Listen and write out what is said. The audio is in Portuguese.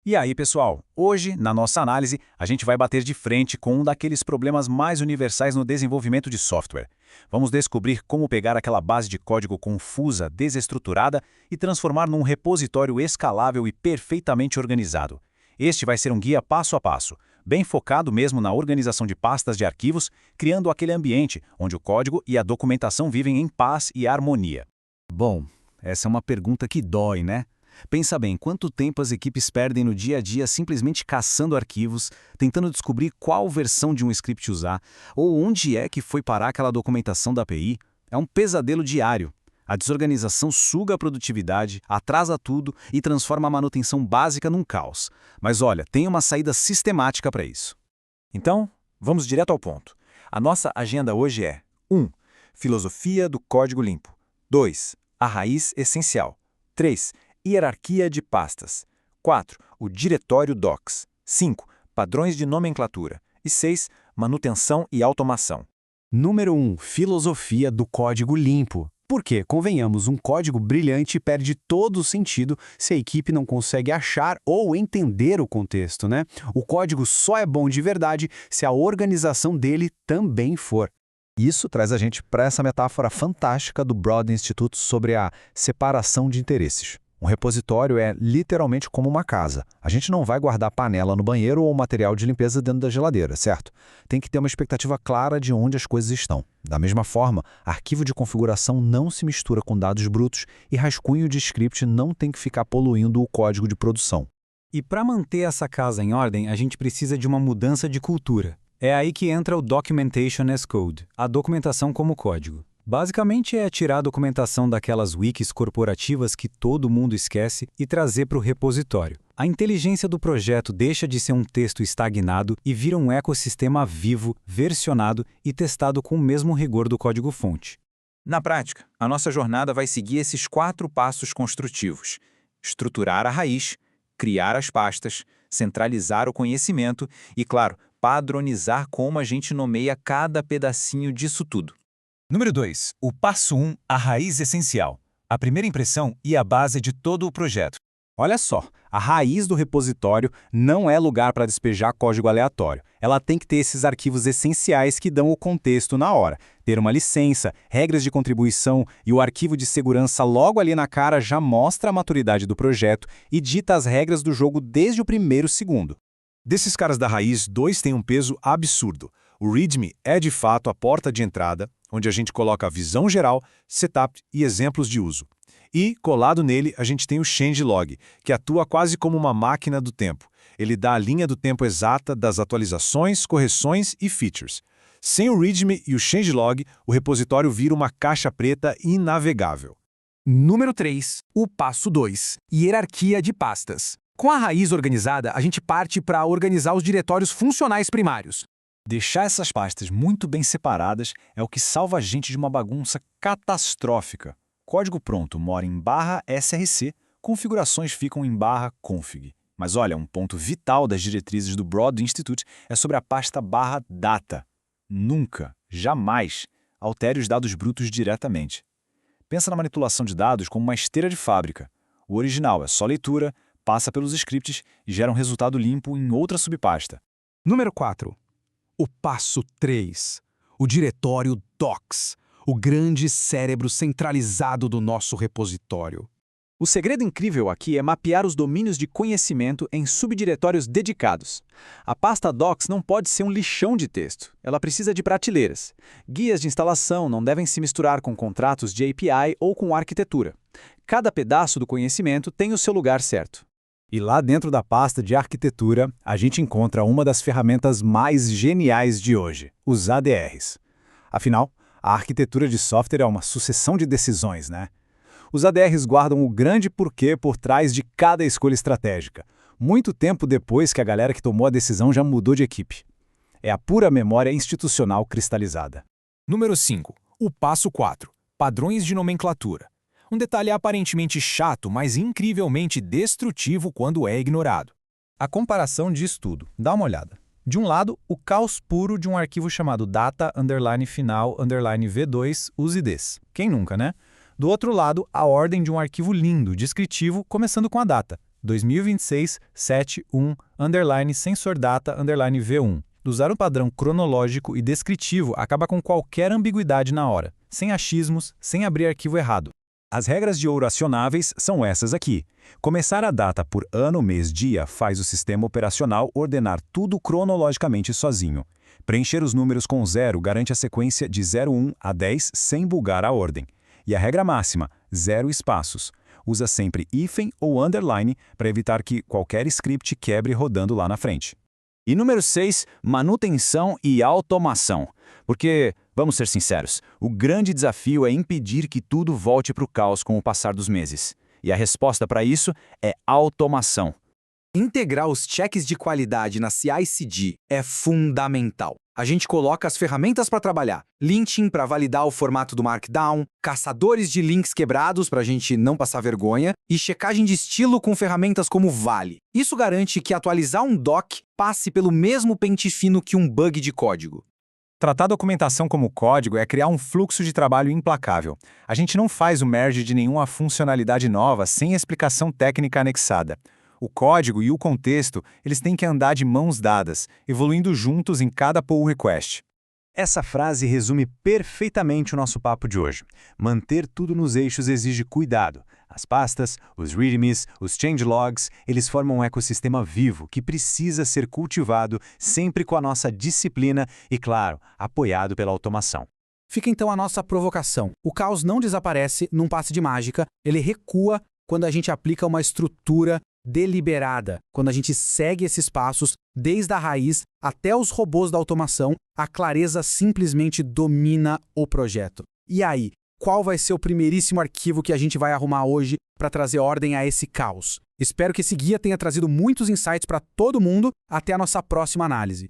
E aí, pessoal? Hoje, na nossa análise, a gente vai bater de frente com um daqueles problemas mais universais no desenvolvimento de software. Vamos descobrir como pegar aquela base de código confusa, desestruturada e transformar num repositório escalável e perfeitamente organizado. Este vai ser um guia passo a passo, bem focado mesmo na organização de pastas de arquivos, criando aquele ambiente onde o código e a documentação vivem em paz e harmonia. Bom, essa é uma pergunta que dói, né? Pensa bem, quanto tempo as equipes perdem no dia a dia simplesmente caçando arquivos, tentando descobrir qual versão de um script usar, ou onde é que foi parar aquela documentação da API? É um pesadelo diário. A desorganização suga a produtividade, atrasa tudo e transforma a manutenção básica num caos. Mas olha, tem uma saída sistemática para isso. Então, vamos direto ao ponto. A nossa agenda hoje é 1. Filosofia do código limpo. 2. A raiz essencial. 3. Hierarquia de pastas. 4. O diretório docs. 5. Padrões de nomenclatura. E 6. Manutenção e automação. Número 1. Filosofia do código limpo. Porque, convenhamos, um código brilhante perde todo o sentido se a equipe não consegue achar ou entender o contexto, né? O código só é bom de verdade se a organização dele também for. Isso traz a gente para essa metáfora fantástica do Broad Institute sobre a separação de interesses. Um repositório é literalmente como uma casa. A gente não vai guardar panela no banheiro ou material de limpeza dentro da geladeira, certo? Tem que ter uma expectativa clara de onde as coisas estão. Da mesma forma, arquivo de configuração não se mistura com dados brutos e rascunho de script não tem que ficar poluindo o código de produção. E para manter essa casa em ordem, a gente precisa de uma mudança de cultura. É aí que entra o Documentation as Code, a documentação como código. Basicamente é tirar a documentação daquelas wikis corporativas que todo mundo esquece e trazer para o repositório. A inteligência do projeto deixa de ser um texto estagnado e vira um ecossistema vivo, versionado e testado com o mesmo rigor do código-fonte. Na prática, a nossa jornada vai seguir esses 4 passos construtivos: estruturar a raiz, criar as pastas, centralizar o conhecimento e, claro, padronizar como a gente nomeia cada pedacinho disso tudo. Número 2. O passo 1, a raiz essencial. A primeira impressão e a base de todo o projeto. Olha só, a raiz do repositório não é lugar para despejar código aleatório. Ela tem que ter esses arquivos essenciais que dão o contexto na hora. Ter uma licença, regras de contribuição e o arquivo de segurança logo ali na cara já mostra a maturidade do projeto e dita as regras do jogo desde o primeiro segundo. Desses caras da raiz, 2 têm um peso absurdo. O README é de fato a porta de entrada, onde a gente coloca a visão geral, setup e exemplos de uso. E, colado nele, a gente tem o changelog, que atua quase como uma máquina do tempo. Ele dá a linha do tempo exata das atualizações, correções e features. Sem o README e o changelog, o repositório vira uma caixa preta inavegável. Número 3. O passo 2. Hierarquia de pastas. Com a raiz organizada, a gente parte para organizar os diretórios funcionais primários. Deixar essas pastas muito bem separadas é o que salva a gente de uma bagunça catastrófica. Código pronto mora em /src, configurações ficam em /config. Mas olha, um ponto vital das diretrizes do Broad Institute é sobre a pasta /data. Nunca, jamais, altere os dados brutos diretamente. Pensa na manipulação de dados como uma esteira de fábrica. O original é só leitura, passa pelos scripts e gera um resultado limpo em outra subpasta. Número 4. O passo 3. O diretório docs, o grande cérebro centralizado do nosso repositório. O segredo incrível aqui é mapear os domínios de conhecimento em subdiretórios dedicados. A pasta docs não pode ser um lixão de texto, ela precisa de prateleiras. Guias de instalação não devem se misturar com contratos de API ou com arquitetura. Cada pedaço do conhecimento tem o seu lugar certo. E lá dentro da pasta de arquitetura, a gente encontra uma das ferramentas mais geniais de hoje, os ADRs. Afinal, a arquitetura de software é uma sucessão de decisões, né? Os ADRs guardam o grande porquê por trás de cada escolha estratégica, muito tempo depois que a galera que tomou a decisão já mudou de equipe. É a pura memória institucional cristalizada. Número 5. O passo 4. Padrões de nomenclatura. Um detalhe aparentemente chato, mas incrivelmente destrutivo quando é ignorado. A comparação diz tudo. Dá uma olhada. De um lado, o caos puro de um arquivo chamado data_final_v2 usid's. Quem nunca, né? Do outro lado, a ordem de um arquivo lindo, descritivo, começando com a data. 2026-71_sensordata_V1. Usar um padrão cronológico e descritivo acaba com qualquer ambiguidade na hora, sem achismos, sem abrir arquivo errado. As regras de ouro acionáveis são essas aqui. Começar a data por ano, mês, dia faz o sistema operacional ordenar tudo cronologicamente sozinho. Preencher os números com 0 garante a sequência de 01 a 10 sem bugar a ordem. E a regra máxima, 0 espaços. Usa sempre hífen ou underline para evitar que qualquer script quebre rodando lá na frente. E número 6, manutenção e automação. Porque, vamos ser sinceros, o grande desafio é impedir que tudo volte para o caos com o passar dos meses. E a resposta para isso é automação. Integrar os cheques de qualidade na CI/CD é fundamental. A gente coloca as ferramentas para trabalhar, linting para validar o formato do Markdown, caçadores de links quebrados para a gente não passar vergonha e checagem de estilo com ferramentas como Vale. Isso garante que atualizar um doc passe pelo mesmo pente fino que um bug de código. Tratar documentação como código é criar um fluxo de trabalho implacável. A gente não faz o merge de nenhuma funcionalidade nova sem explicação técnica anexada. O código e o contexto, eles têm que andar de mãos dadas, evoluindo juntos em cada pull request. Essa frase resume perfeitamente o nosso papo de hoje. Manter tudo nos eixos exige cuidado. As pastas, os readmes, os changelogs, eles formam um ecossistema vivo que precisa ser cultivado sempre com a nossa disciplina e, claro, apoiado pela automação. Fica então a nossa provocação. O caos não desaparece num passe de mágica, ele recua quando a gente aplica uma estrutura deliberada. Quando a gente segue esses passos, desde a raiz até os robôs da automação, a clareza simplesmente domina o projeto. E aí, qual vai ser o primeiríssimo arquivo que a gente vai arrumar hoje para trazer ordem a esse caos? Espero que esse guia tenha trazido muitos insights para todo mundo. Até a nossa próxima análise.